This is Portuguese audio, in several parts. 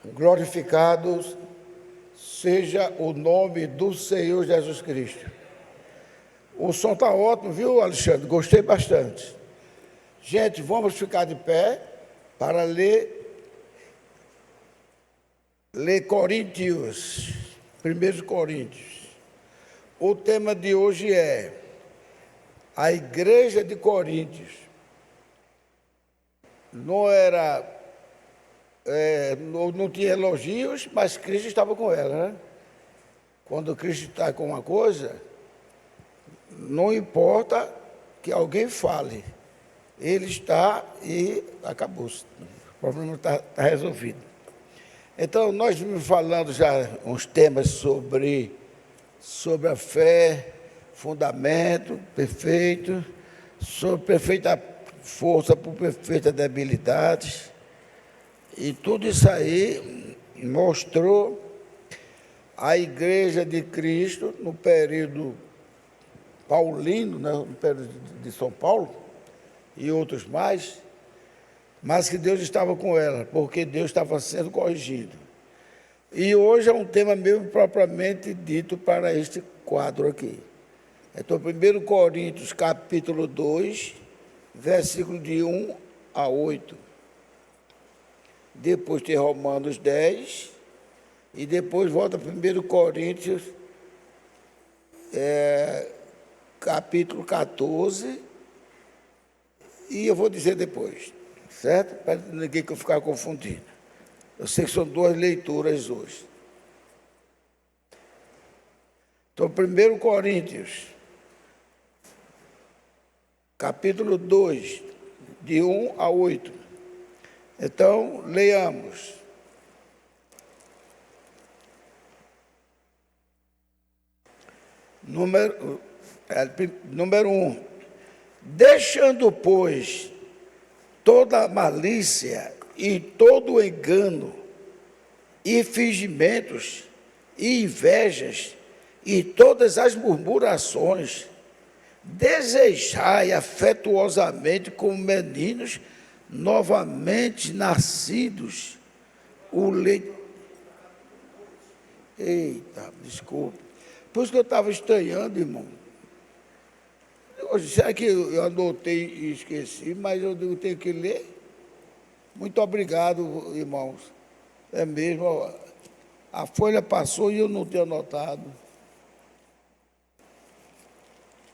Glorificado seja o nome do Senhor Jesus Cristo. O som está ótimo, viu, Alexandre? Gostei bastante. Gente, vamos ficar de pé para ler Coríntios, 1 Coríntios. O tema de hoje é a igreja de Coríntios. Não tinha elogios, mas Cristo estava com ela, né? Quando Cristo está com uma coisa, não importa que alguém fale, ele está e acabou-se. O problema está resolvido. Então, nós vimos falando já uns temas sobre a fé, fundamento perfeito, sobre perfeita força por perfeita debilidade. E tudo isso aí mostrou a igreja de Cristo no período paulino, né, no período de São Paulo e outros mais, mas que Deus estava com ela, porque Deus estava sendo corrigido. E hoje é um tema mesmo propriamente dito para este quadro aqui. Então, 1 Coríntios, capítulo 2, versículo de 1 a 8. Depois tem Romanos 10, e depois volta a 1 Coríntios, capítulo 14, e eu vou dizer depois, certo? Para ninguém que eu ficar confundido. Eu sei que são duas leituras hoje. Então, 1 Coríntios, capítulo 2, de 1 a 8. Então, leiamos. Número 1. Deixando, pois, toda a malícia e todo o engano, e fingimentos, e invejas, e todas as murmurações, desejai afetuosamente como meninos novamente nascidos, o leite. Eita, desculpe. Por isso que eu estava estranhando, irmão. Será que eu anotei e esqueci, mas eu tenho que ler? Muito obrigado, irmãos. É mesmo, a folha passou e eu não tenho anotado.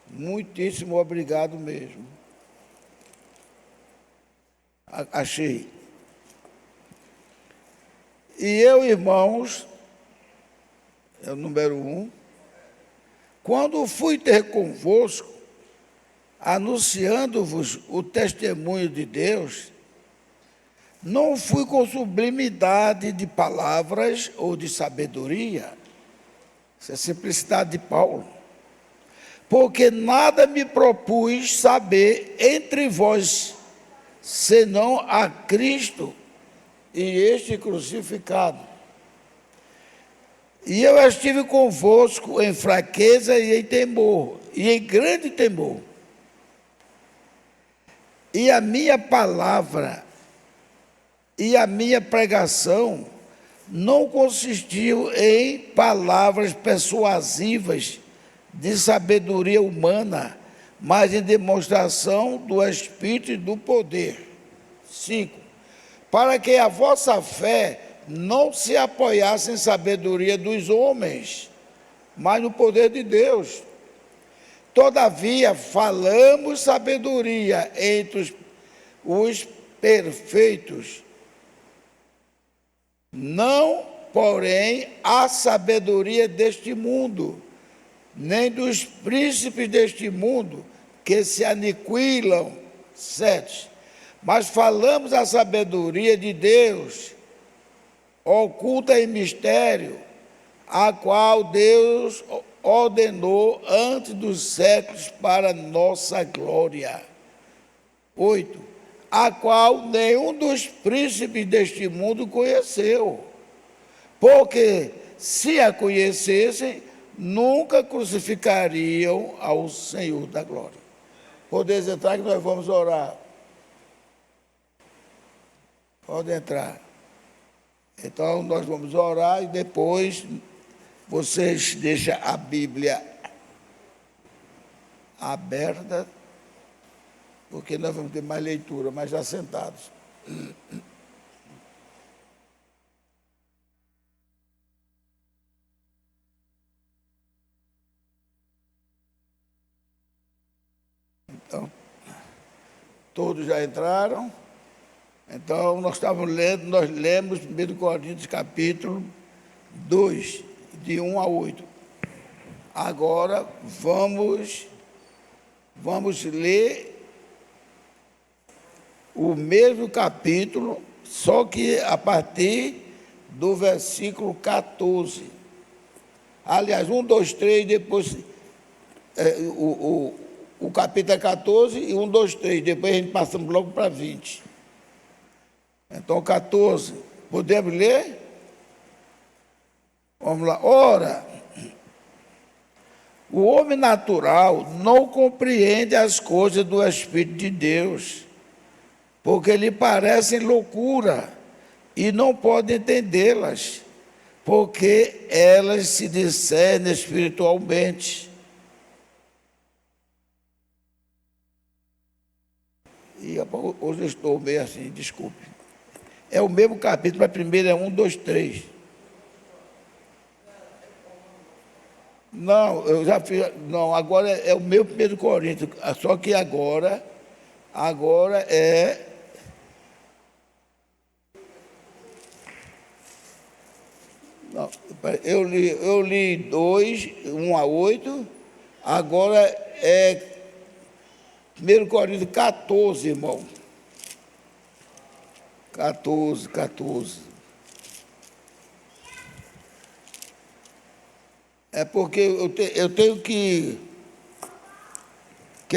Muitíssimo obrigado mesmo. Achei. E eu, irmãos, é o número 1, quando fui ter convosco, anunciando-vos o testemunho de Deus, não fui com sublimidade de palavras ou de sabedoria, isso é simplicidade de Paulo, porque nada me propus saber entre vós, senão a Cristo e este crucificado. E eu estive convosco em fraqueza e em temor, e em grande temor. E a minha palavra e a minha pregação não consistiu em palavras persuasivas de sabedoria humana, mas em demonstração do Espírito e do poder. 5. Para que a vossa fé não se apoiasse em sabedoria dos homens, mas no poder de Deus. Todavia, falamos sabedoria entre os perfeitos, não, porém, a sabedoria deste mundo, nem dos príncipes deste mundo, que se aniquilam. 7. Mas falamos a sabedoria de Deus, oculta em mistério, a qual Deus ordenou antes dos séculos para nossa glória. 8. A qual nenhum dos príncipes deste mundo conheceu, porque se a conhecessem, nunca crucificariam ao Senhor da glória. Podeis entrar que nós vamos orar. Pode entrar. Então, nós vamos orar e depois vocês deixam a Bíblia aberta, porque nós vamos ter mais leitura, mas já sentados. Então, todos já entraram. Então, nós lemos 1 Coríntios capítulo 2, de 1 a 8. Agora, vamos ler o mesmo capítulo, só que a partir do versículo 14. Aliás, 1, 2, 3, depois o capítulo é 14 e 1, 2, 3, depois a gente passamos logo para 20. Então, 14, podemos ler? Vamos lá. Ora, o homem natural não compreende as coisas do Espírito de Deus, porque lhe parecem loucura e não pode entendê-las, porque elas se discernem espiritualmente. E hoje eu estou meio assim, desculpe. É o mesmo capítulo, mas primeiro é 1, 2, 3. Não, eu já fiz. Não, agora é o meu 1 Coríntios, só que agora é. Não, eu li 2, 1 a 8, agora é 1 Coríntios 14, irmão. 14. É porque eu tenho que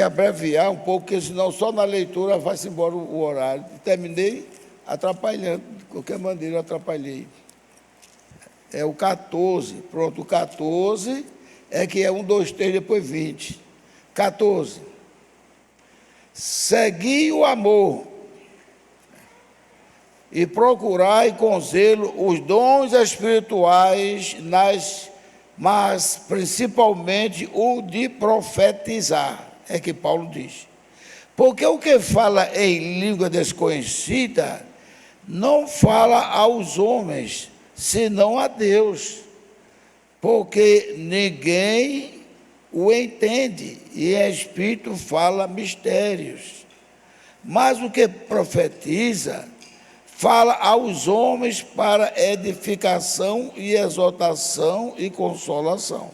abreviar um pouco, porque senão só na leitura vai-se embora o horário. Terminei atrapalhando, de qualquer maneira eu atrapalhei. É o 14, pronto, o 14 é que é 1, 2, 3, depois 20. 14. Segui o amor e procurai com zelo os dons espirituais, mas principalmente o de profetizar, é que Paulo diz. Porque o que fala em língua desconhecida não fala aos homens, senão a Deus, porque ninguém o entende, e em espírito fala mistérios. Mas o que profetiza fala aos homens para edificação e exortação e consolação.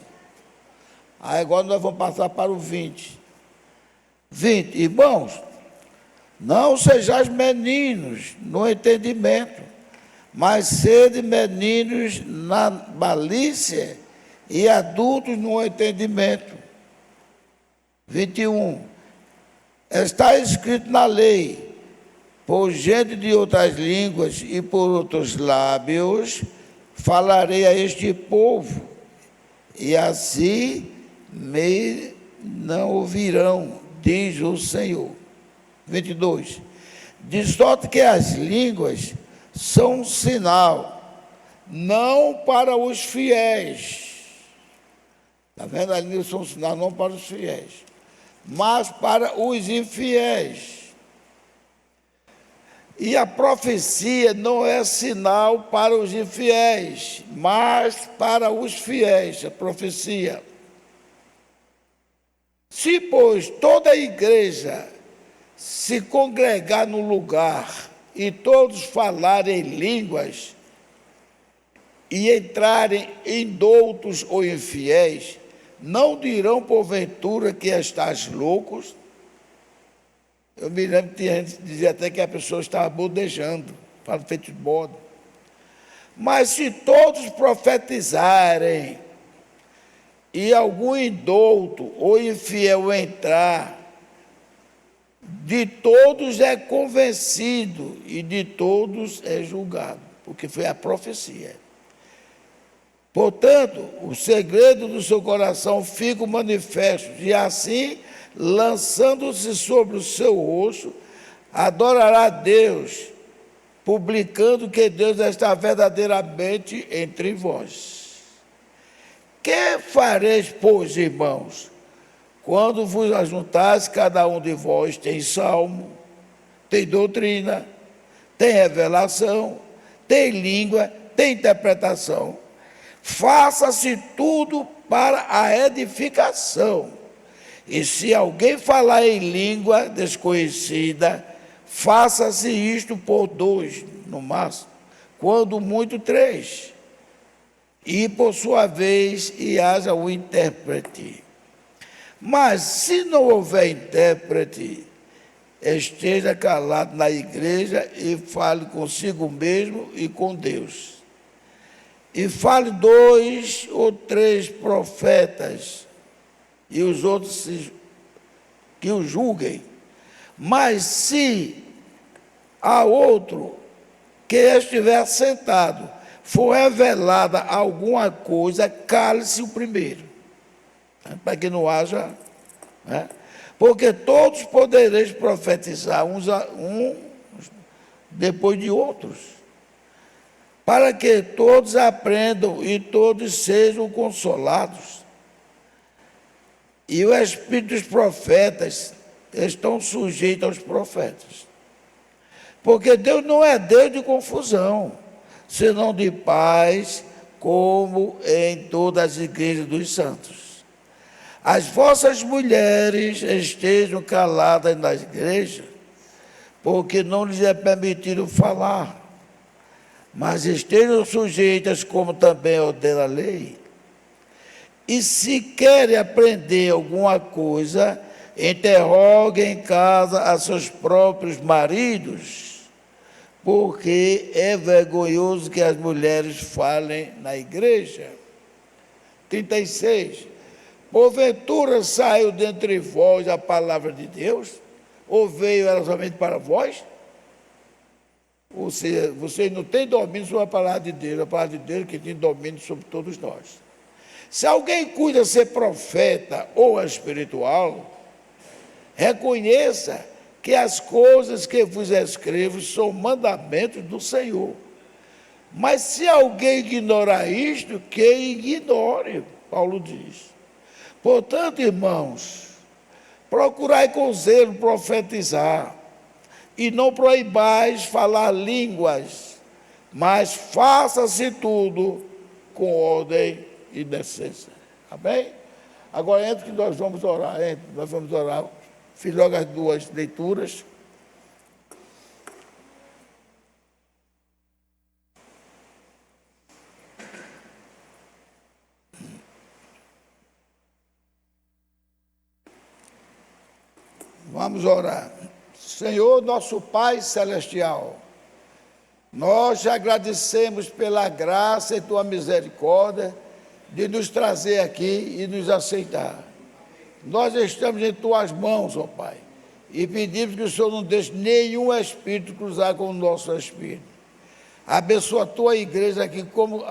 Aí agora nós vamos passar para o 20. 20, irmãos, não sejais meninos no entendimento, mas sede meninos na malícia e adultos no entendimento. 21. Está escrito na lei: por gente de outras línguas e por outros lábios falarei a este povo, e assim me não ouvirão, diz o Senhor. 22. De sorte que as línguas são um sinal, não para os fiéis. Está vendo? As línguas são um sinal não para os fiéis, mas para os infiéis. E a profecia não é sinal para os infiéis, mas para os fiéis, a profecia. Se, pois, toda a igreja se congregar no lugar e todos falarem línguas e entrarem em doutos ou infiéis, não dirão porventura que estás loucos? Eu me lembro que tinha gente que dizia até que a pessoa estava bodejando, para feito de bode. Mas se todos profetizarem e algum indouto ou infiel entrar, de todos é convencido e de todos é julgado, porque foi a profecia. Portanto, o segredo do seu coração fica manifesto, e assim, lançando-se sobre o seu rosto, adorará a Deus, publicando que Deus está verdadeiramente entre vós. Que fareis, pois, irmãos, quando vos ajuntares, cada um de vós tem salmo, tem doutrina, tem revelação, tem língua, tem interpretação. Faça-se tudo para a edificação. E se alguém falar em língua desconhecida, faça-se isto por 2, no máximo, quando muito 3. E por sua vez, e haja o intérprete. Mas se não houver intérprete, esteja calado na igreja e fale consigo mesmo e com Deus. E fale 2 ou 3 profetas, e os outros que o julguem. Mas se a outro que estiver sentado for revelada alguma coisa, cale-se o primeiro, para que não haja, porque todos podereis profetizar, uns depois de outros, para que todos aprendam e todos sejam consolados. E o espírito dos profetas estão sujeitos aos profetas. Porque Deus não é Deus de confusão, senão de paz, como em todas as igrejas dos santos. As vossas mulheres estejam caladas na igreja, porque não lhes é permitido falar, mas estejam sujeitas, como também ordena a lei. E se querem aprender alguma coisa, interroguem em casa a seus próprios maridos, porque é vergonhoso que as mulheres falem na igreja. 36. Porventura saiu dentre vós a palavra de Deus, ou veio ela somente para vós? Ou seja, vocês não têm domínio sobre a palavra de Deus, a palavra de Deus que tem domínio sobre todos nós. Se alguém cuida ser profeta ou espiritual, reconheça que as coisas que vos escrevo são mandamentos do Senhor. Mas se alguém ignorar isto, que ignore, Paulo diz. Portanto, irmãos, procurai com zelo profetizar, e não proibais falar línguas, mas faça-se tudo com ordem e decência. Amém? Agora, entre que nós vamos orar, Fiz logo as 2 leituras. Vamos orar. Senhor, nosso Pai Celestial, nós te agradecemos pela graça e tua misericórdia de nos trazer aqui e nos aceitar. Nós estamos em tuas mãos, ó Pai, e pedimos que o Senhor não deixe nenhum espírito cruzar com o nosso espírito. Abençoa a tua igreja aqui, como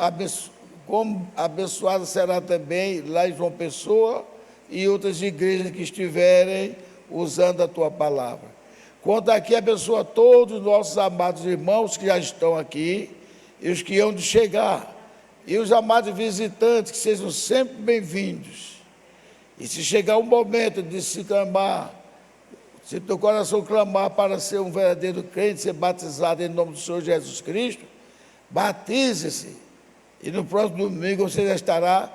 abençoada será também lá em João Pessoa e outras igrejas que estiverem usando a tua palavra. Quanto aqui, abençoa todos os nossos amados irmãos que já estão aqui e os que hão de chegar, e os amados visitantes, que sejam sempre bem-vindos. E se chegar um momento de se clamar, se teu coração clamar para ser um verdadeiro crente, ser batizado em nome do Senhor Jesus Cristo, batize-se. E no próximo domingo você já estará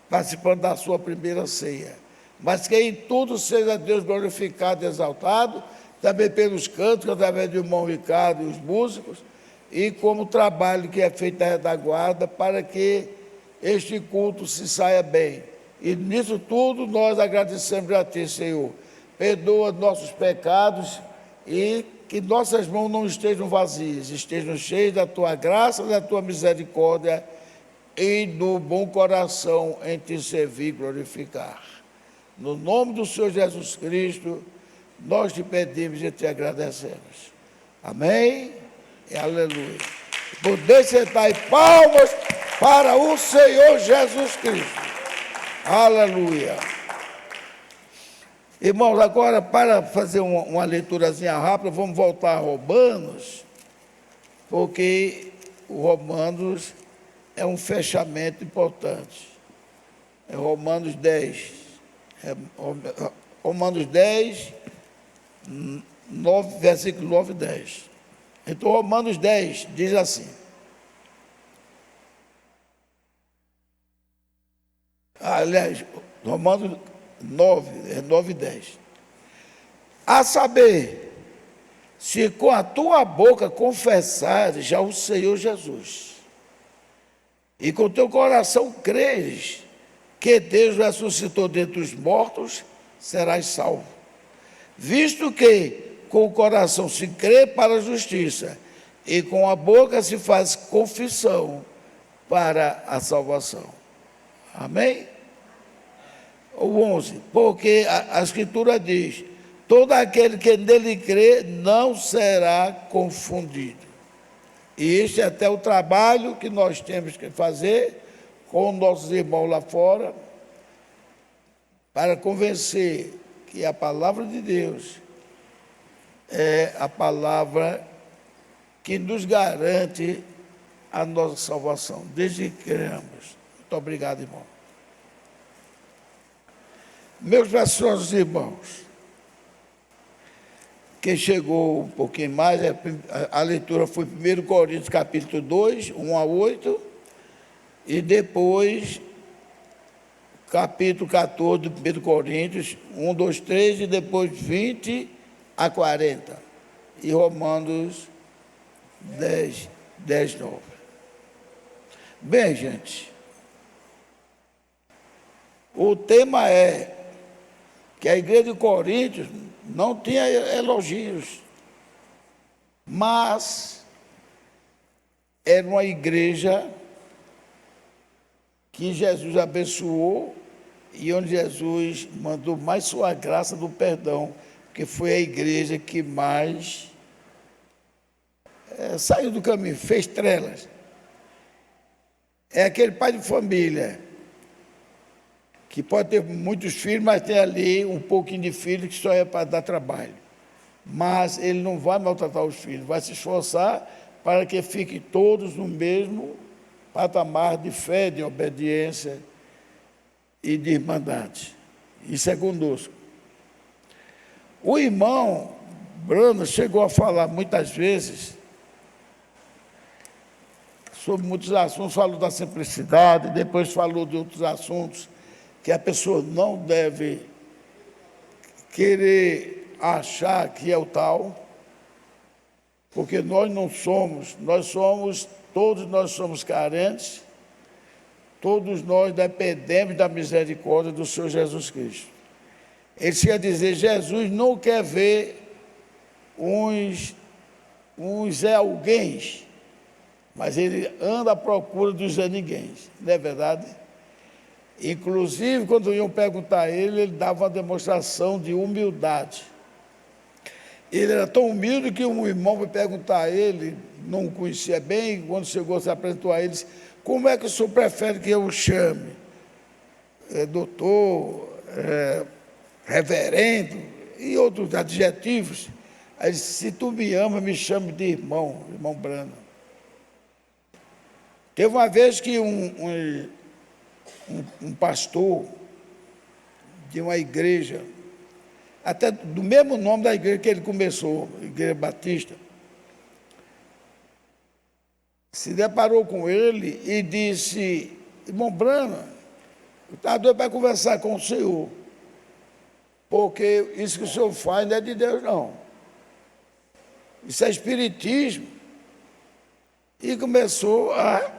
participando da sua primeira ceia. Mas que em tudo seja Deus glorificado e exaltado, também pelos cantos, através do irmão Ricardo e os músicos, e como o trabalho que é feito na retaguarda, para que este culto se saia bem. E nisso tudo nós agradecemos a Ti, Senhor. Perdoa nossos pecados e que nossas mãos não estejam vazias, estejam cheias da Tua graça, da Tua misericórdia e do bom coração em Te servir e glorificar. No nome do Senhor Jesus Cristo, nós Te pedimos e Te agradecemos. Amém e aleluia. Poder sentar em palmas para o Senhor Jesus Cristo. Aleluia. Irmãos, agora para fazer uma leiturazinha rápida, vamos voltar a Romanos. porque o Romanos é um fechamento importante. É Romanos 10. Romanos 10, 9, versículo 9 e 10. Então, Romanos 10 diz assim. Aliás, Romanos 9, 9 e 10. A saber, se com a tua boca confessares já o Senhor Jesus, e com o teu coração creres que Deus ressuscitou dentre os mortos, serás salvo. Visto que com o coração se crê para a justiça, e com a boca se faz confissão para a salvação. Amém? O 11, porque a Escritura diz, todo aquele que nele crê não será confundido. E este é até o trabalho que nós temos que fazer com nossos irmãos lá fora, para convencer que a palavra de Deus é a palavra que nos garante a nossa salvação, desde que cremos. Muito obrigado, irmão. Meus preciosos irmãos, quem chegou um pouquinho mais, a leitura foi 1 Coríntios capítulo 2, 1 a 8, e depois capítulo 14 de 1 Coríntios, 1, 2, 3, e depois 20 a 40, e Romanos 10, 10, 9. Bem, gente, o tema é que a igreja de Coríntios não tinha elogios, mas era uma igreja que Jesus abençoou e onde Jesus mandou mais sua graça do perdão, que foi a igreja que mais saiu do caminho, fez trelas. É aquele pai de família que pode ter muitos filhos, mas tem ali um pouquinho de filho que só é para dar trabalho. Mas ele não vai maltratar os filhos, vai se esforçar para que fiquem todos no mesmo patamar de fé, de obediência e de irmandade. Isso é conosco. O irmão Bruno chegou a falar muitas vezes sobre muitos assuntos, falou da simplicidade, depois falou de outros assuntos, que a pessoa não deve querer achar que é o tal, porque nós não somos, todos nós somos carentes, todos nós dependemos da misericórdia do Senhor Jesus Cristo. Ele quer dizer, Jesus não quer ver uns é alguém, mas ele anda à procura dos é ninguém, não é verdade? Inclusive, quando iam perguntar a ele, ele dava uma demonstração de humildade. Ele era tão humilde que um irmão foi perguntar a ele, não o conhecia bem, quando chegou, se apresentou a ele, disse, como é que o senhor prefere que eu o chame? Doutor, reverendo e outros adjetivos. Aí ele disse, se tu me ama, me chame de irmão Brano. Teve uma vez que um pastor de uma igreja, até do mesmo nome da igreja que ele começou, Igreja Batista, se deparou com ele e disse, irmão Brana, eu estava doido para conversar com o senhor, porque isso que o senhor faz não é de Deus, não. Isso é espiritismo. E começou a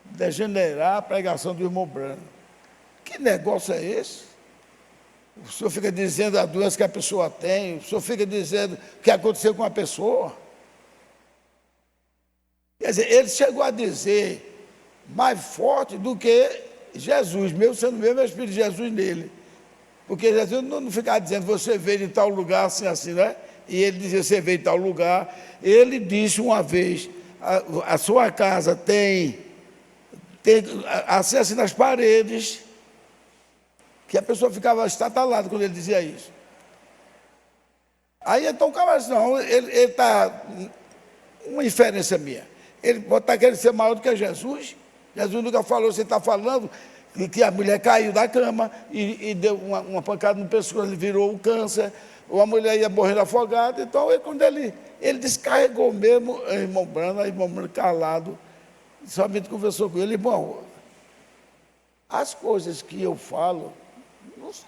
degenerar a pregação do irmão Brano. Que negócio é esse? O senhor fica dizendo a doença que a pessoa tem, o senhor fica dizendo o que aconteceu com a pessoa. Quer dizer, ele chegou a dizer mais forte do que Jesus, mesmo sendo mesmo o Espírito de Jesus nele. Porque Jesus não ficava dizendo, você veio de tal lugar, assim, assim, né? E ele dizia, você veio de tal lugar. Ele disse uma vez, a sua casa tem assim nas paredes, que a pessoa ficava estatalada quando ele dizia isso. Aí então o cara disse, não, ele está uma inferência minha. Ele pode estar querendo ser maior do que Jesus. Jesus nunca falou, você está falando que a mulher caiu da cama e deu uma pancada no pescoço, ele virou o câncer, ou a mulher ia morrendo afogada. Então, quando ele descarregou mesmo a irmão Brando calado, somente conversou com ele, irmão, as coisas que eu falo,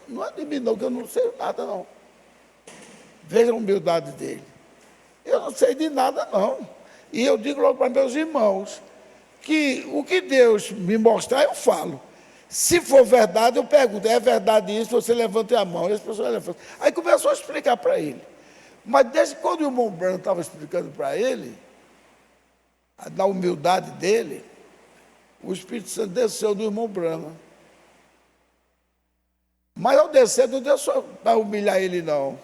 não é de mim não, que eu não sei nada não. Veja a humildade dele. Eu não sei de nada não. E eu digo logo para meus irmãos, que o que Deus me mostrar, eu falo. Se for verdade, eu pergunto, é verdade isso? Você levanta a mão, e as pessoas levantam. Aí começou a explicar para ele. Mas desde quando o irmão Brando estava explicando para ele, na humildade dele, o Espírito Santo desceu do irmão Brando. Mas ao descer, não desceu para humilhar ele, não.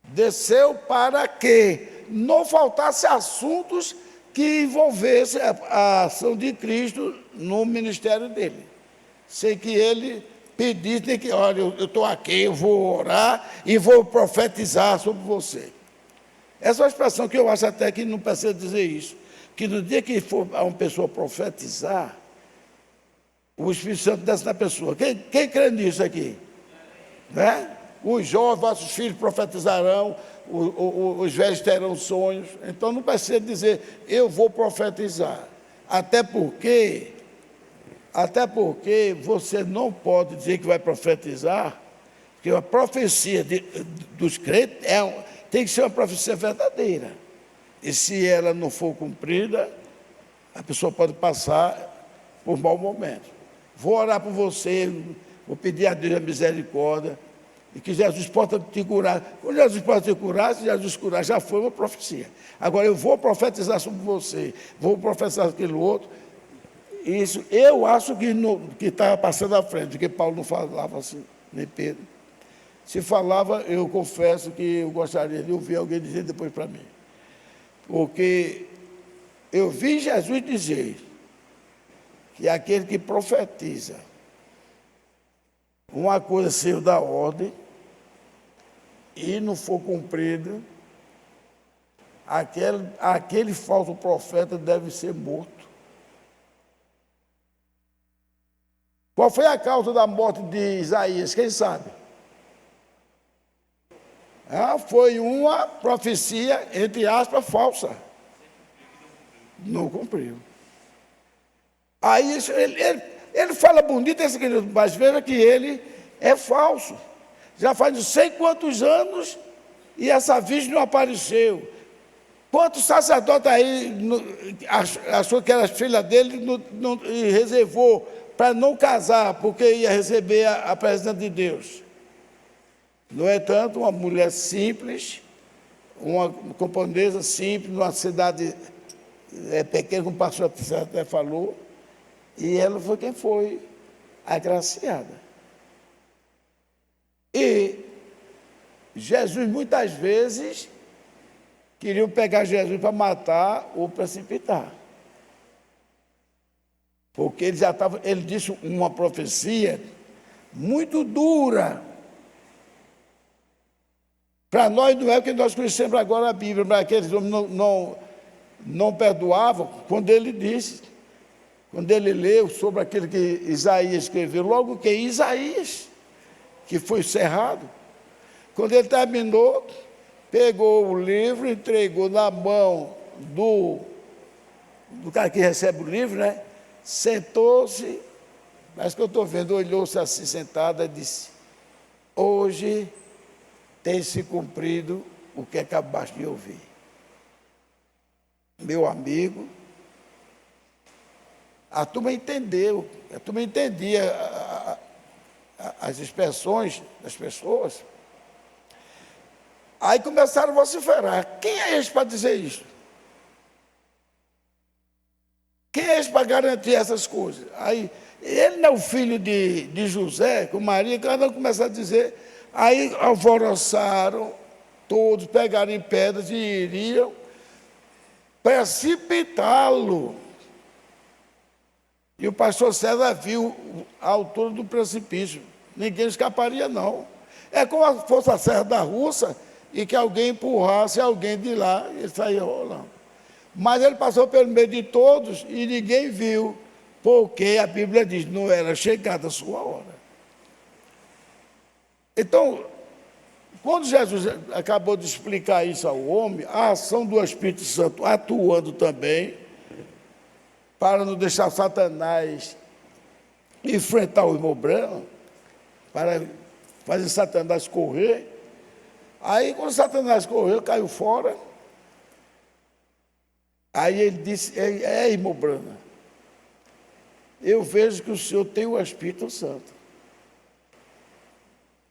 Desceu para que não faltasse assuntos que envolvesse a ação de Cristo no ministério dele. Sem que ele pedisse que, olha, eu estou aqui, eu vou orar e vou profetizar sobre você. Essa é uma expressão que eu acho até que não precisa dizer isso. Que no dia que for uma pessoa profetizar, o Espírito Santo desce na pessoa. Quem crê nisso aqui? Né? Os jovens, vossos filhos profetizarão, os velhos terão sonhos. Então não precisa dizer, eu vou profetizar. Até porque você não pode dizer que vai profetizar, porque a profecia dos crentes tem que ser uma profecia verdadeira. E se ela não for cumprida, a pessoa pode passar por mau momento. Vou orar por você, vou pedir a Deus a misericórdia, e que Jesus possa te curar. Quando Jesus pode te curar, se Jesus curar, já foi uma profecia. Agora eu vou profetizar sobre você, vou profetizar aquilo outro. Isso, eu acho que estava passando à frente, porque Paulo não falava assim, nem Pedro. Se falava, eu confesso que eu gostaria de ouvir alguém dizer depois para mim. Porque eu vi Jesus dizer que aquele que profetiza uma coisa saiu da ordem e não for cumprido, aquele falso profeta deve ser morto. Qual foi a causa da morte de Isaías? Quem sabe? Foi uma profecia, entre aspas, falsa. Não cumpriu. Aí ele fala bonito, mas veja que ele é falso. Já faz não sei quantos anos e essa virgem não apareceu. Quantos sacerdotes aí achou que era filha dele e reservou para não casar, porque ia receber a presença de Deus? No entanto, uma mulher simples, uma camponesa simples, numa cidade pequena, como o pastor até falou, e ela foi quem foi agraciada. E Jesus, muitas vezes, queriam pegar Jesus para matar ou precipitar. Porque ele disse uma profecia muito dura. Para nós não é o que nós conhecemos agora a Bíblia, mas aqueles homens não perdoavam quando ele disse, quando ele leu sobre aquilo que Isaías escreveu, logo que Isaías, que foi cerrado, quando ele terminou, pegou o livro, entregou na mão do cara que recebe o livro, né? Sentou-se, mas que eu estou vendo, olhou-se assim sentado e disse, hoje tem se cumprido o que acabaste de ouvir. Meu amigo, a turma entendeu, a turma entendia as expressões das pessoas. Aí começaram a vociferar. Quem é esse para dizer isso? Quem é esse para garantir essas coisas? Aí, ele não é o filho de José, com Maria, cada um começaram a dizer. Aí alvoroçaram, todos pegaram em pedras e iriam precipitá-lo. E o pastor César viu a altura do precipício. Ninguém escaparia, não. É como a Força Serra da Rússia, e que alguém empurrasse alguém de lá e saía rolando. Mas ele passou pelo meio de todos e ninguém viu, porque a Bíblia diz, não era chegada a sua hora. Então, quando Jesus acabou de explicar isso ao homem, a ação do Espírito Santo atuando também, para não deixar Satanás enfrentar o irmão Branham, para fazer Satanás correr. Aí, quando Satanás correu, caiu fora. Aí ele disse, irmão Branham, eu vejo que o senhor tem o Espírito Santo.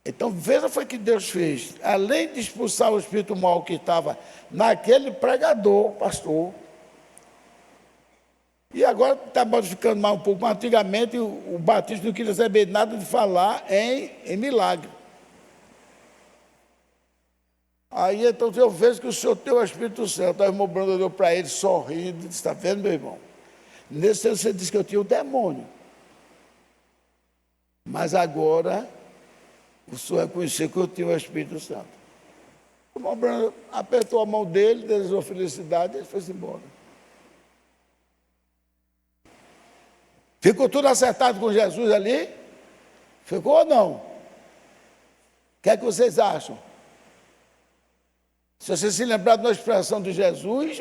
Então, veja foi que Deus fez. Além de expulsar o espírito mau que estava naquele pregador, pastor, e agora está modificando mais um pouco, mas antigamente o batista não queria saber nada de falar em milagre. Aí, então, eu vejo que o senhor tem o Espírito Santo. Aí o irmão Bruno olhou para ele, sorrindo, e disse, está vendo, meu irmão? Nesse tempo você disse que eu tinha o demônio. Mas agora, o senhor reconheceu que eu tinha o Espírito Santo. O irmão Bruno apertou a mão dele, desejou felicidade, e ele foi embora. Ficou tudo acertado com Jesus ali? Ficou ou não? O que é que vocês acham? Se você se lembrar de uma expressão de Jesus,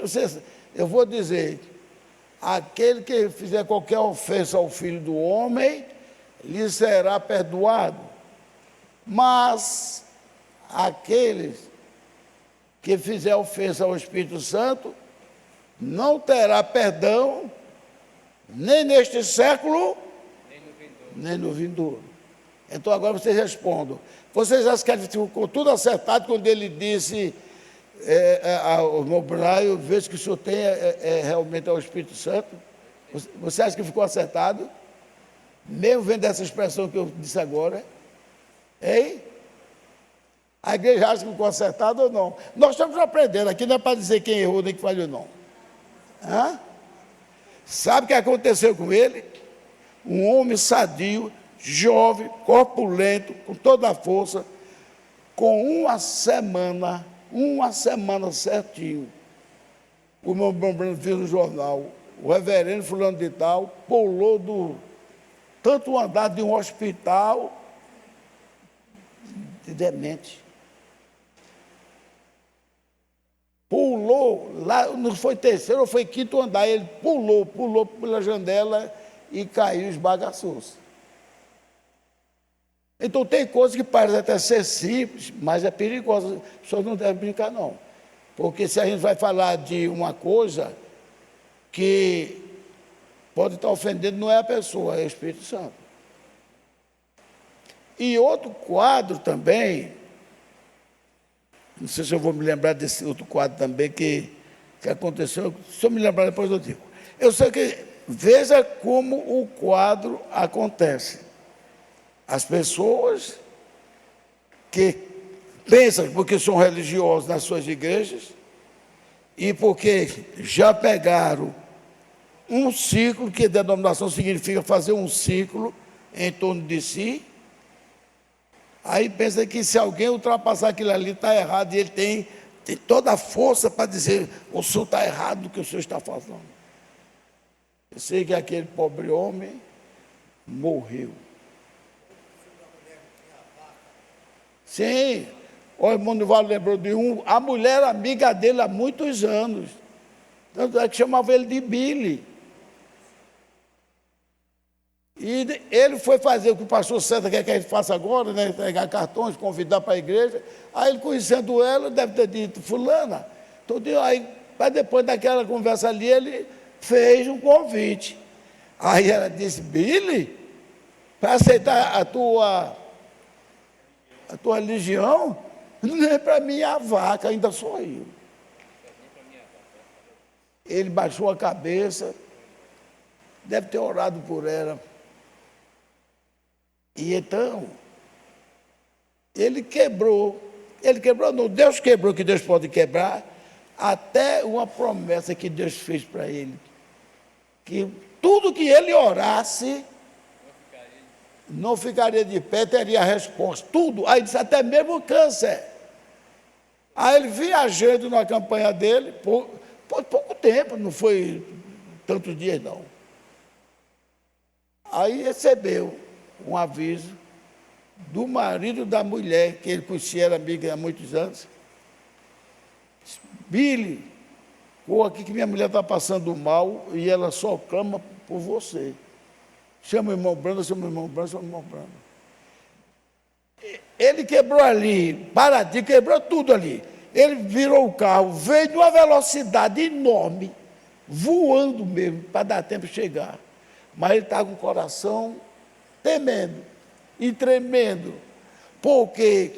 eu vou dizer, aquele que fizer qualquer ofensa ao Filho do Homem, lhe será perdoado. Mas aqueles que fizer ofensa ao Espírito Santo, não terá perdão, nem neste século, nem no vindouro. Então agora vocês respondam. Vocês acham que ele ficou tudo acertado quando ele disse ao irmão Brian, eu vejo que o senhor tem realmente o Espírito Santo? Você acha que ficou acertado? Mesmo vendo essa expressão que eu disse agora? Hein? A igreja acha que ficou acertado ou não? Nós estamos aprendendo, aqui não é para dizer quem errou nem que falhou, não. Hã? Sabe o que aconteceu com ele? Um homem sadio, jovem, corpulento, com toda a força, com uma semana certinho. O meu irmão viu no jornal, o reverendo fulano de tal pulou do tanto andar de um hospital de demente. Pulou, lá não foi terceiro ou foi quinto andar, ele pulou pela janela e caiu, esbagaçou-se. Então tem coisas que parecem até ser simples, mas é perigoso. As pessoas não devem brincar, não. Porque se a gente vai falar de uma coisa que pode estar ofendendo, não é a pessoa, é o Espírito Santo. E outro quadro também, não sei se eu vou me lembrar desse outro quadro também que aconteceu, se eu me lembrar depois eu digo. Eu sei que, veja como o quadro acontece. As pessoas que pensam porque são religiosos nas suas igrejas e porque já pegaram um ciclo, que denominação significa fazer um ciclo em torno de si, aí pensa que se alguém ultrapassar aquilo ali está errado e ele tem toda a força para dizer o senhor está errado do que o senhor está fazendo. Eu sei que aquele pobre homem morreu. Sim, o irmão Nivaldo lembrou de a mulher era amiga dele há muitos anos, tanto é que chamava ele de Billy. E ele foi fazer o que o pastor Santa quer que a gente faça agora, né? Entregar cartões, convidar para a igreja. Aí ele, conhecendo ela, deve ter dito, fulana, tudo aí, mas depois daquela conversa ali, ele fez um convite. Aí ela disse, Billy, para aceitar a tua religião, não é para mim a vaca, ainda sou eu. Ele baixou a cabeça, deve ter orado por ela. E então, Deus quebrou, que Deus pode quebrar, até uma promessa que Deus fez para ele, que tudo que ele orasse, não ficaria de pé, teria a resposta, tudo, aí disse, até mesmo o câncer. Aí ele viajando na campanha dele, por pouco tempo, não foi tantos dias não. Aí recebeu um aviso do marido da mulher, que ele conhecia, era amigo há muitos anos. Billy, corra aqui que minha mulher está passando mal e ela só clama por você. Chama o irmão Brando, chama o irmão Brando, chama o irmão Brando. Ele quebrou ali, paradinho, quebrou tudo ali. Ele virou o carro, veio de uma velocidade enorme, voando mesmo, para dar tempo de chegar. Mas ele estava com o coração temendo e tremendo, porque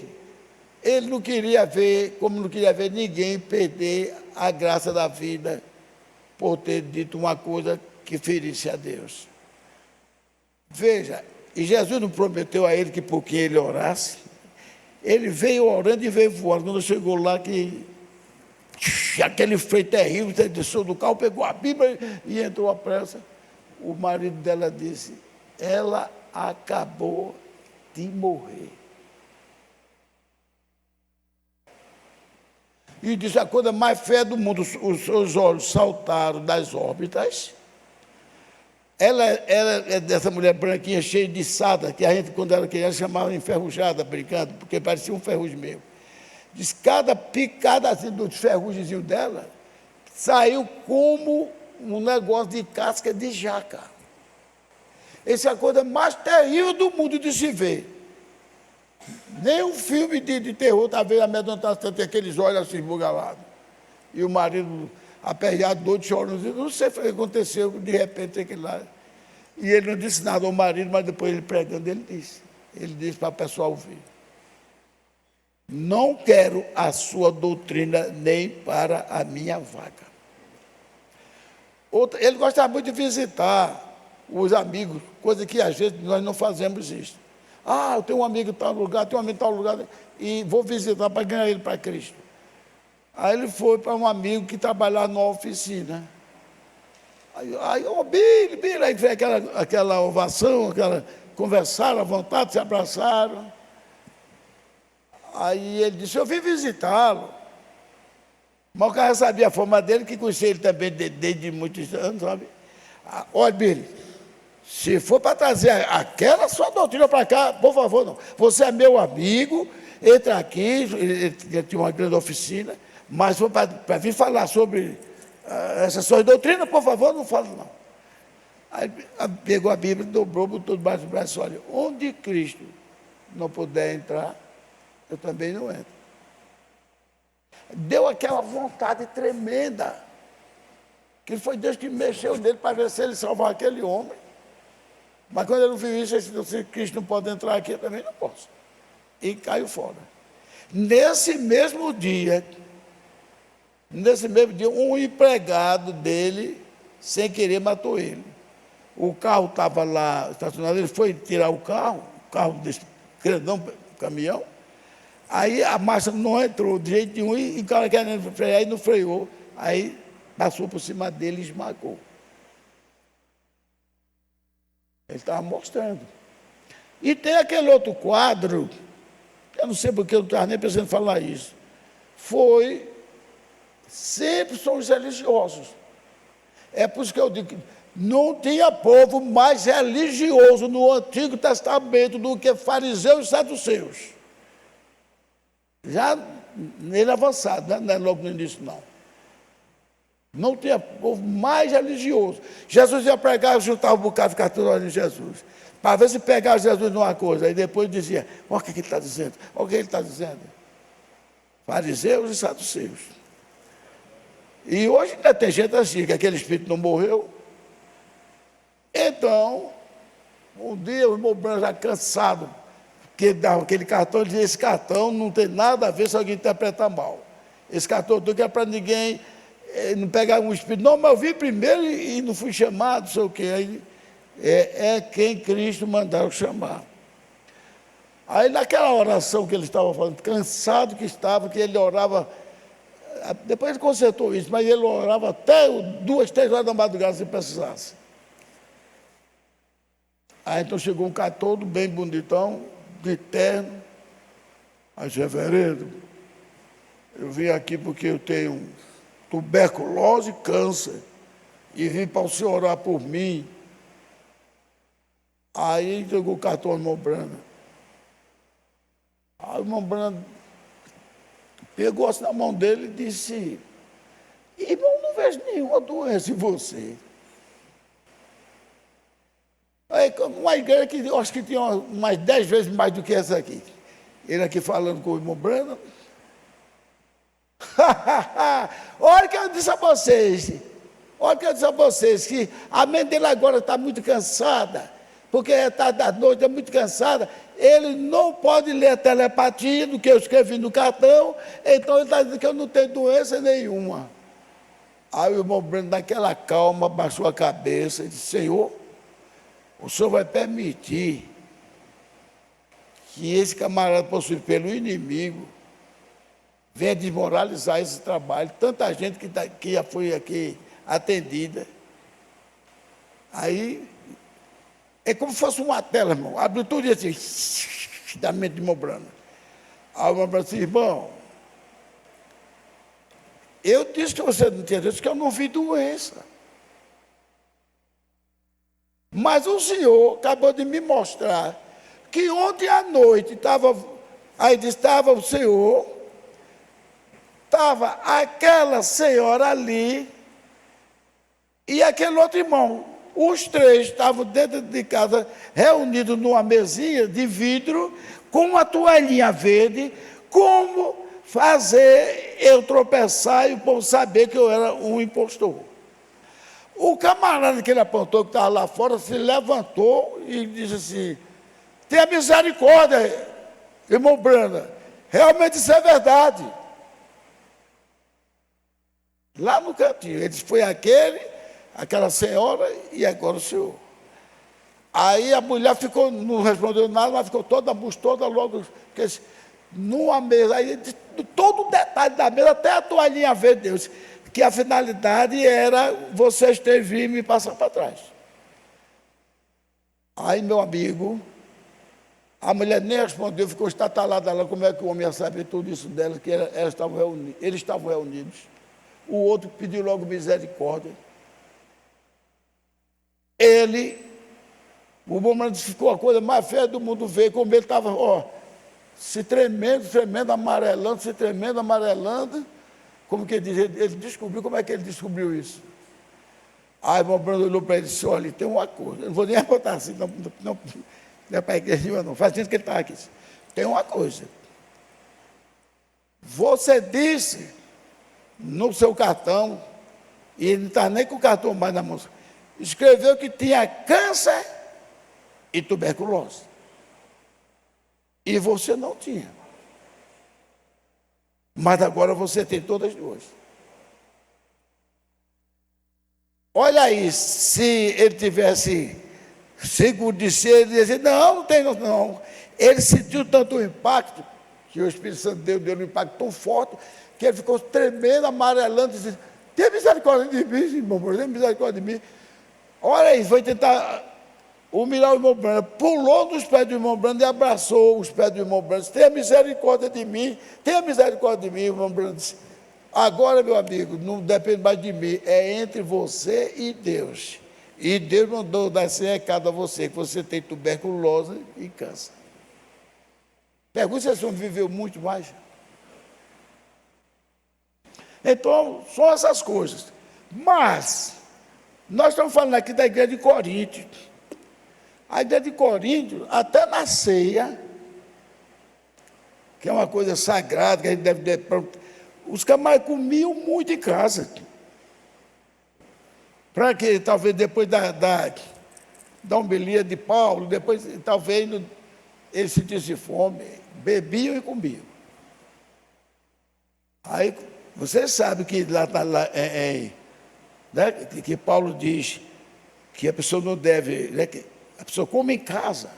ele não queria ver, como não queria ver ninguém perder a graça da vida por ter dito uma coisa que ferisse a Deus. Veja, e Jesus não prometeu a ele que porque ele orasse, ele veio orando e veio voando. Quando chegou lá, que aquele freio terrível, ele desceu do carro, pegou a Bíblia e entrou à pressa. O marido dela disse, ela acabou de morrer. E disse a coisa mais feia do mundo, os seus olhos saltaram das órbitas. Ela é dessa mulher branquinha, cheia de sada, que a gente, quando era criança, chamava enferrujada, brincando, porque parecia um ferrugem mesmo. Diz, cada picada assim dos ferrugemzinhos dela, saiu como um negócio de casca de jaca. Essa é a coisa mais terrível do mundo de se ver. Nem um filme de terror está vendo amedrontar tanto aqueles olhos assim esbugalados. E o marido aperreado, doido, chorando, não sei o que aconteceu, de repente aquele lá. E ele não disse nada ao marido, mas depois ele pregando, ele disse para o pessoal ouvir. Não quero a sua doutrina nem para a minha vaca. Ele gostava muito de visitar os amigos, coisa que às vezes nós não fazemos isso. Ah, eu tenho um amigo em tal lugar, tenho um amigo em tal lugar, e vou visitar para ganhar ele para Cristo. Aí ele foi para um amigo que trabalhava numa oficina. Aí Billy, aí fez aquela ovação, conversaram à vontade, se abraçaram. Aí ele disse, eu vim visitá-lo. Mas o cara sabia a forma dele, que conhecia ele também desde muitos anos, sabe? Olha, Billy, se for para trazer aquela sua doutrina para cá, por favor, não. Você é meu amigo, entra aqui, ele tinha uma grande oficina, mas for para vir falar sobre essas suas doutrinas, por favor, não fala não. Aí pegou a Bíblia, dobrou, botou debaixo do braço e olha, onde Cristo não puder entrar, eu também não entro. Deu aquela vontade tremenda, que foi Deus que mexeu nele para ver se ele salvar aquele homem. Mas quando ele não viu isso, ele disse, se Cristo não pode entrar aqui, eu também não posso. E caiu fora. Nesse mesmo dia, um empregado dele, sem querer, matou ele. O carro estava lá estacionado, ele foi tirar o carro desse grandão, caminhão, aí a marcha não entrou de jeito nenhum, e o cara querendo frear, e não freou, aí passou por cima dele e esmagou. Ele estava mostrando. E tem aquele outro quadro, eu não sei porque eu não estava nem pensando em falar isso, sempre são os religiosos. É por isso que eu digo que não tinha povo mais religioso no Antigo Testamento do que fariseus e saduceus. Já nele avançado, não é logo no início, não. Não tinha povo mais religioso. Jesus ia pregar, juntava um bocado, ficava todo olhando em Jesus. Para ver se pegava Jesus numa coisa. Aí depois dizia, olha o que ele está dizendo, olha o que ele está dizendo. Fariseus e saduceus. E hoje ainda tem gente assim, que aquele espírito não morreu. Então, um dia o irmão Branco já cansado, que dava aquele cartão, ele dizia, esse cartão não tem nada a ver se alguém interpretar mal. Esse cartão que é para ninguém não pegar um espírito. Não, mas eu vim primeiro e não fui chamado, não sei o quê. Aí, é quem Cristo mandar chamar. Aí naquela oração que ele estava falando, cansado que estava, que ele orava, depois ele consertou isso, mas ele orava até 2, 3 horas da madrugada se precisasse. Aí então chegou um cara todo bem bonitão, de terno, aí reverendo, eu vim aqui porque eu tenho tuberculose e câncer, e vim para o senhor orar por mim. Aí entregou o cartão ao irmão Brana. Aí o irmão Brana pegou assim na mão dele e disse: irmão, não vejo nenhuma doença em você. Aí, uma igreja que eu acho que tinha umas 10 vezes mais do que essa aqui. Ele aqui falando com o irmão Brana. Olha o que eu disse a vocês. Olha o que eu disse a vocês, que a mente dele agora está muito cansada, porque é tarde da noite, é muito cansada. Ele não pode ler a telepatia do que eu escrevi no cartão, então ele está dizendo que eu não tenho doença nenhuma. Aí o irmão Breno, naquela calma, baixou a cabeça e disse: Senhor, o Senhor vai permitir que esse camarada possuído pelo inimigo venha desmoralizar esse trabalho. Tanta gente que já foi aqui atendida. Aí, é como se fosse uma tela, irmão. Abriu tudo assim, da mente de irmão Brana. Aí o irmão Brana disse: irmão, eu disse que você não tinha doença, que eu não vi doença. Mas o senhor acabou de me mostrar que ontem à noite estava o senhor, estava aquela senhora ali e aquele outro irmão. Os três estavam dentro de casa, reunidos numa mesinha de vidro, com uma toalhinha verde, como fazer eu tropeçar e o povo saber que eu era um impostor. O camarada que ele apontou, que estava lá fora, se levantou e disse assim: tenha misericórdia, irmão Brana, realmente isso é verdade. Lá no cantinho, ele disse: foi aquela senhora e agora o senhor. Aí a mulher ficou, não respondeu nada, mas ficou toda logo, porque numa mesa, aí todo o detalhe da mesa, até a toalhinha verde, Deus, que a finalidade era vocês terem vindo e me passar para trás. Aí, meu amigo, a mulher nem respondeu, ficou estatalada lá, como é que o homem ia saber tudo isso dela, que eles estavam reunidos. O outro pediu logo misericórdia. O momento ficou a coisa mais feia do mundo ver, como ele estava, se tremendo, amarelando, como que ele diz, ele descobriu, como é que ele descobriu isso? Aí o irmão Brando olhou para ele e disse: olha, tem uma coisa, eu não vou nem botar assim, não é para a igreja, não, faz tempo que ele está aqui. Tem uma coisa, você disse no seu cartão, e ele não está nem com o cartão mais na mão, escreveu que tinha câncer e tuberculose. E você não tinha. Mas agora você tem todas as duas. Olha aí, se ele tivesse seguro de si, ele dizia: não tem, não. Ele sentiu tanto o impacto, que o Espírito Santo deu um impacto tão forte, que ele ficou tremendo, amarelando, e disse: tenha misericórdia de mim, irmão, tenha misericórdia de mim. Olha aí, foi tentar humilhar o irmão Brando, pulou nos pés do irmão Brando e abraçou os pés do irmão Brando, disse: tenha misericórdia de mim, o irmão Brando disse: agora, meu amigo, não depende mais de mim, é entre você e Deus. E Deus mandou dar esse recado a você, que você tem tuberculose e câncer. Pergunta se esse homem viveu muito mais. Então, são essas coisas. Mas, nós estamos falando aqui da igreja de Corinto. A igreja de Corinto, até na ceia, que é uma coisa sagrada, que a gente deve os camaradas comiam muito em casa. Para que talvez depois da homilia de Paulo, depois talvez eles sentissem fome, bebiam e comiam. Aí você sabe que né, que Paulo diz que a pessoa não deve, né, que a pessoa come em casa,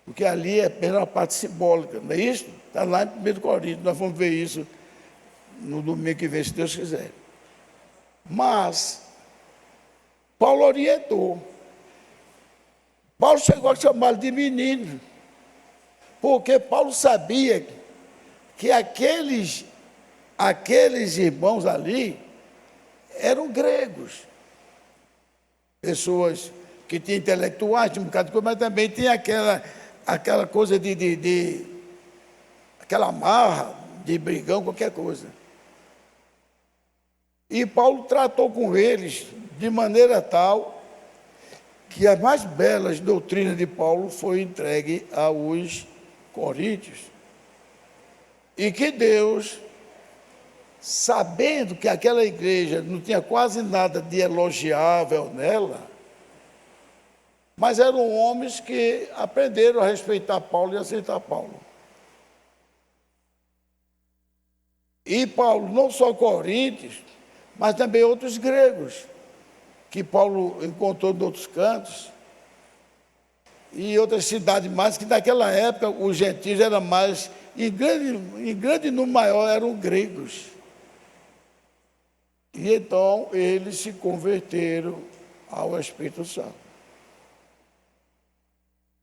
porque ali é apenas uma parte simbólica, não é isso? Está lá em 1 Coríntios, nós vamos ver isso no domingo que vem, se Deus quiser. Mas Paulo orientou. Paulo chegou a chamá-lo de menino, porque Paulo sabia que aqueles aqueles irmãos ali eram gregos, pessoas que tinham intelectuais, tinham um bocado de coisa, mas também tinha aquela coisa aquela marra de brigão, qualquer coisa. E Paulo tratou com eles de maneira tal que as mais belas doutrinas de Paulo foi entregue aos coríntios. E que Deus, sabendo que aquela igreja não tinha quase nada de elogiável nela, mas eram homens que aprenderam a respeitar Paulo e aceitar Paulo. E Paulo, não só coríntios, mas também outros gregos, que Paulo encontrou em outros cantos, e outras cidades mais, que naquela época os gentios eram mais, em grande número maior eram gregos. E então eles se converteram ao Espírito Santo.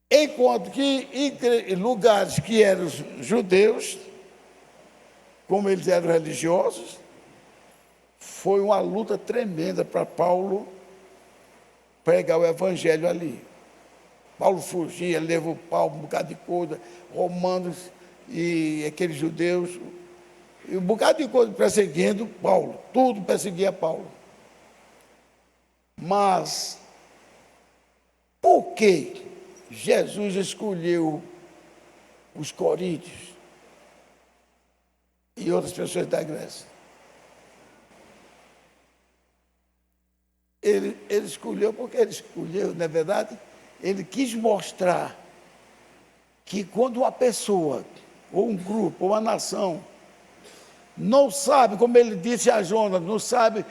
Enquanto que em lugares que eram judeus, como eles eram religiosos, foi uma luta tremenda para Paulo pregar o evangelho ali. Paulo fugia, levou pau, um bocado de coisa, romanos e aqueles judeus, e um bocado de coisa perseguindo Paulo, tudo perseguia Paulo. Mas, por que Jesus escolheu os coríntios e outras pessoas da Grécia? Ele escolheu porque ele escolheu, na verdade, ele quis mostrar que quando uma pessoa, ou um grupo, ou uma nação, não sabe, como ele disse a Jonas, não sabe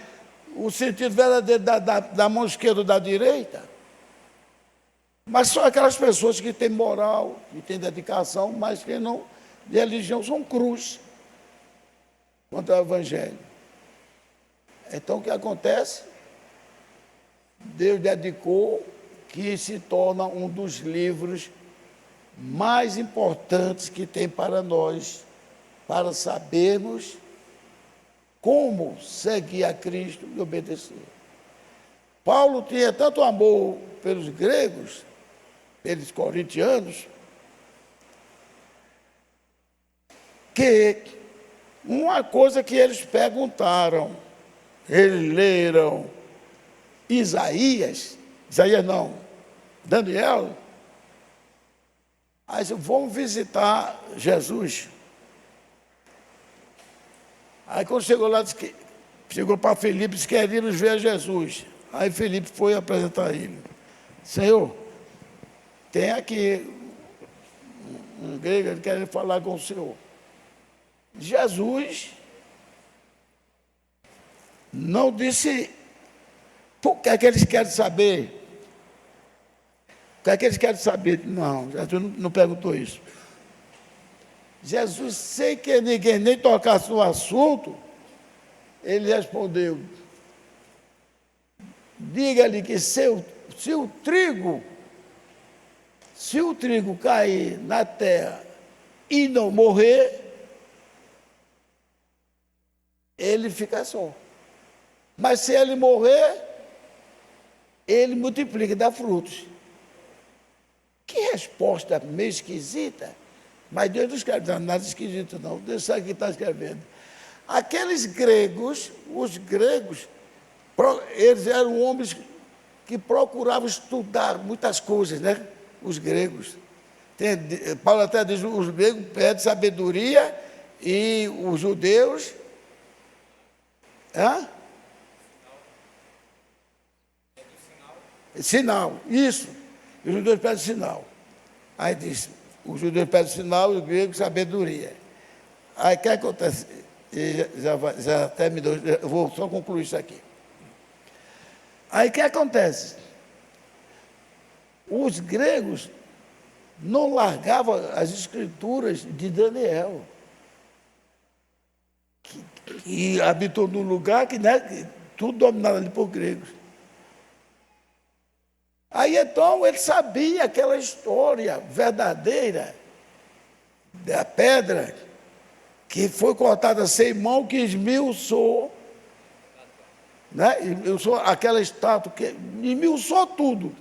o sentido verdadeiro da mão esquerda ou da direita, mas são aquelas pessoas que têm moral, que têm dedicação, mas que não, de religião, são cruz contra o Evangelho. Então, o que acontece? Deus dedicou que se torna um dos livros mais importantes que tem para nós, para sabermos como seguir a Cristo e obedecer. Paulo tinha tanto amor pelos gregos, pelos corintianos, que uma coisa que eles perguntaram, eles leram Isaías não, Daniel, aí vamos visitar Jesus. Aí quando chegou lá, chegou para Felipe, disse que queríamos ver Jesus. Aí Felipe foi apresentar ele. Senhor, tem aqui um grego, ele quer falar com o Senhor. Jesus não disse por que é que eles querem saber. O que é que eles querem saber? Não, Jesus não perguntou isso. Jesus, sem que ninguém nem tocasse no assunto, ele respondeu: diga-lhe que se o trigo cair na terra e não morrer, ele fica só. Mas se ele morrer, ele multiplica e dá frutos. Que resposta meio esquisita. Mas Deus não escreve nada esquisito, não. Deus sabe o que está escrevendo. Aqueles gregos, os gregos, eles eram homens que procuravam estudar muitas coisas, né? Os gregos. Paulo até diz, os gregos pedem sabedoria e os judeus... Sinal, isso. Os judeus pedem sinal. Aí diz, os judeus pedem sinal e os gregos sabedoria. Aí o que acontece? Já terminou, eu vou só concluir isso aqui. Aí o que acontece? Os gregos não largavam as escrituras de Daniel, que habitou num lugar que, né, tudo dominado ali por gregos. Aí então ele sabia aquela história verdadeira da pedra que foi cortada sem mão, que esmiuçou, né? Esmiuçou aquela estátua, que esmiuçou tudo.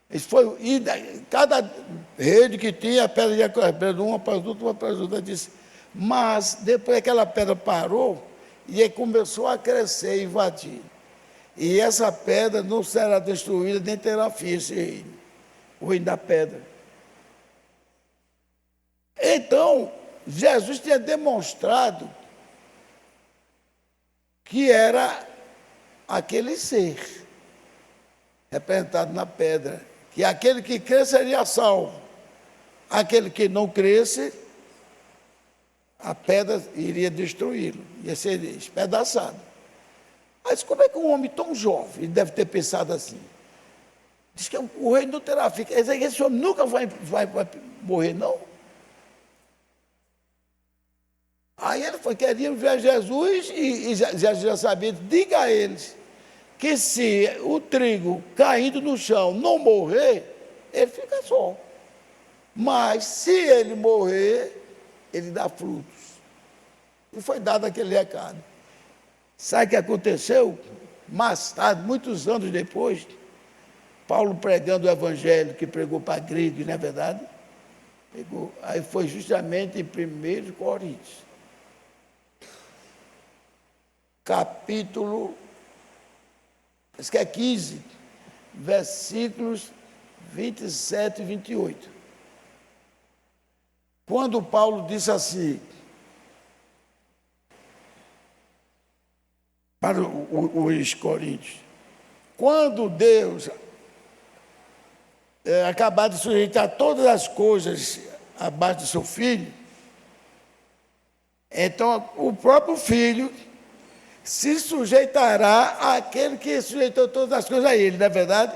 Isso foi, e cada rede que tinha, a pedra ia correndo uma para as outras, uma para as outras, disse. Mas, depois aquela pedra parou, e aí começou a crescer e invadir. E essa pedra não será destruída, nem terá fim esse reino, o reino da pedra. Então, Jesus tinha demonstrado que era aquele ser representado na pedra, que aquele que crê seria salvo, aquele que não cresce, a pedra iria destruí-lo, ia ser despedaçado. Mas como é que um homem tão jovem deve ter pensado assim? Diz que o reino não terá fim. Esse homem nunca vai morrer, não. Aí ele queria ver Jesus e já sabia, diga a eles que se o trigo caindo no chão não morrer, ele fica só. Mas se ele morrer, ele dá frutos. E foi dado aquele recado. Sabe o que aconteceu? Mais tarde, muitos anos depois, Paulo pregando o evangelho, que pregou para gregos, não é verdade? Pegou. Aí foi justamente em 1 Coríntios, capítulo, acho que é 15, versículos 27 e 28. Quando Paulo disse assim, para os coríntios, quando Deus acabar de sujeitar todas as coisas abaixo do seu filho, então o próprio filho se sujeitará àquele que sujeitou todas as coisas a ele, não é verdade?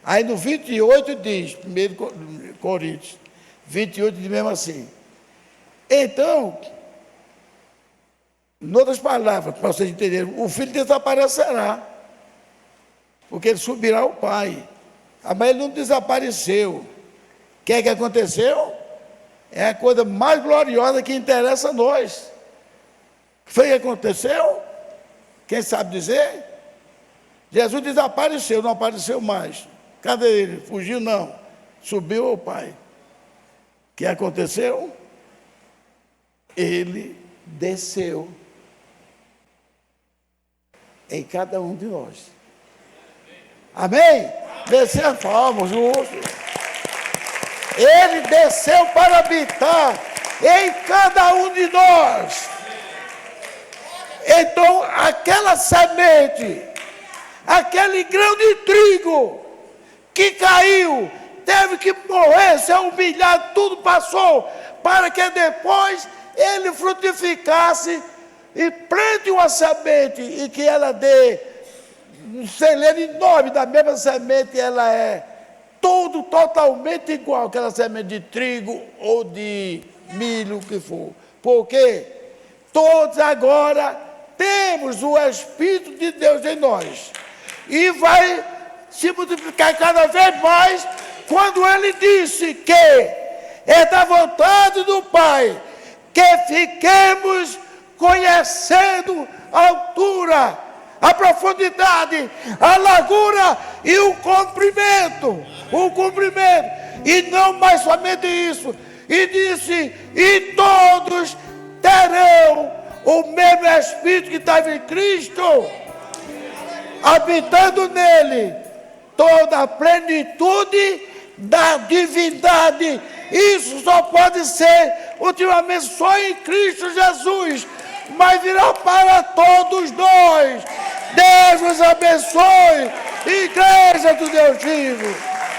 Aí no 28 diz, 1 Coríntios, 28 diz mesmo assim. Então, em outras palavras, para vocês entenderem, o filho desaparecerá, porque ele subirá ao pai. Mas ele não desapareceu. O que é que aconteceu? É a coisa mais gloriosa que interessa a nós. O que foi que aconteceu? Quem sabe dizer? Jesus desapareceu, não apareceu mais. Cadê ele? Fugiu? Não. Subiu ao pai. O que aconteceu? Ele desceu em cada um de nós. Amém? Desceu a palma, justo. Ele desceu para habitar em cada um de nós. Então, aquela semente, aquele grão de trigo que caiu, teve que morrer, ser humilhado, tudo passou, para que depois ele frutificasse e plante uma semente e que ela dê um celeiro enorme. Da mesma semente, ela é totalmente igual àquela semente de trigo ou de milho, o que for. Porque todos agora temos o Espírito de Deus em nós. E vai se multiplicar cada vez mais quando ele disse que é da vontade do Pai que fiquemos conhecendo a altura, a profundidade, a largura e o comprimento. E não mais somente isso. E disse, e todos terão o mesmo Espírito que estava em Cristo, habitando nele toda a plenitude da divindade. Isso só pode ser, ultimamente, só em Cristo Jesus, mas virá para todos nós. Deus nos abençoe, Igreja do Deus vivo.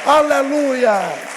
Aleluia.